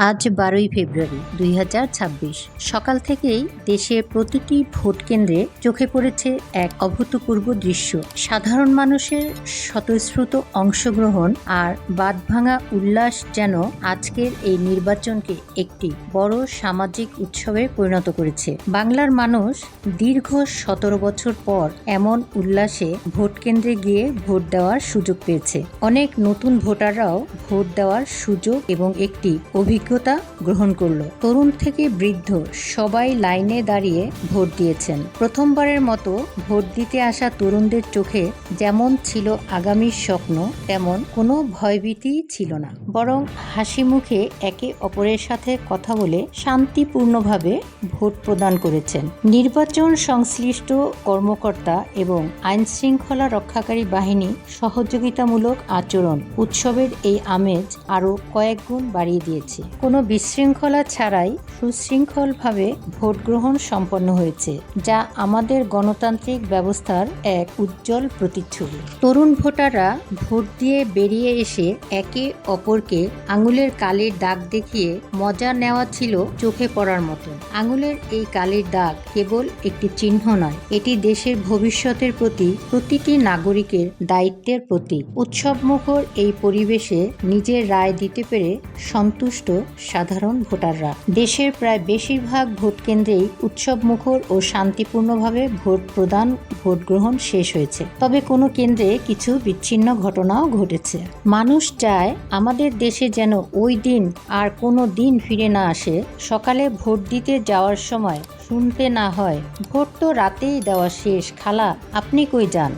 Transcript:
আজ 12ই ফেব্রুয়ারি 2026 সকাল থেকেই দেশের প্রতিটি ভোট কেন্দ্রে চোখে পড়েছে এক অভূতপূর্ব দৃশ্য। সাধারণ মানুষের স্বতঃস্ফূর্ত অংশগ্রহণ আর বাঁধভাঙা উল্লাস যেন আজকের এই নির্বাচনকে একটি বড় সামাজিক উৎসবে পরিণত করেছে। বাংলার মানুষ দীর্ঘ 17 বছর পর এমন উল্লাসে ভোট কেন্দ্রে গিয়ে ভোট দেওয়ার সুযোগ পেয়েছে। অনেক নতুন ভোটাররাও ভোট দেওয়ার সুযোগ এবং একটি অভিজ্ঞতা গ্রহণ করলো। তরুণ থেকে বৃদ্ধ সবাই লাইনে দাঁড়িয়ে ভোট দিয়েছেন। প্রথমবারের মতো ভোট দিতে আসা তরুণদের চোখে যেমন ছিল আগামীর স্বপ্ন, তেমন কোনো ভয়ভীতি ছিল না, বরং হাসি মুখে একে অপরের সাথে কথা বলে শান্তিপূর্ণভাবে ভোট প্রদান করেছেন। নির্বাচন সংশ্লিষ্ট কর্মকর্তা এবং আইনশৃঙ্খলা রক্ষাকারী বাহিনী সহযোগিতামূলক আচরণ উৎসবের এই আমেজ আরও কয়েক গুণ বাড়িয়ে দিয়েছে। কোনো বিশৃঙ্খলা ছাড়াই সুশৃঙ্খলভাবে ভোট গ্রহণ সম্পন্ন হয়েছে, যা আমাদের গণতান্ত্রিক ব্যবস্থার এক উজ্জ্বল প্রতিচ্ছবি। তরুণ ভোটাররা ভোট দিয়ে বেরিয়ে এসে একে অপরকে আঙুলের কালির দাগ দেখিয়ে মজা নেওয়া ছিল চোখে পড়ার মতো। আঙুলের এই কালির দাগ কেবল একটি চিহ্ন নয়, এটি দেশের ভবিষ্যতের প্রতি প্রতিটি নাগরিকের দায়িত্বের প্রতীক। উৎসবমুখর এই পরিবেশে নিজের রায় দিতে পেরে সন্তুষ্ট সাধারণ ভোটাররা। দেশের প্রায় বেশিরভাগ ভোট কেন্দ্রেই উৎসবমুখর ও শান্তিপূর্ণভাবে ভোট গ্রহণ শেষ হয়েছে। তবে কোনো কেন্দ্রে কিছু বিচ্ছিন্ন ঘটনাও ঘটেছে। মানুষ চায় আমাদের দেশে যেন ওই দিন আর কোনো দিন ফিরে না আসে। সকালে ভোট দিতে যাওয়ার সময় শুনতে না হয়, ভোট তো রাতেই দেওয়া শেষ, খালা আপনি কই যান।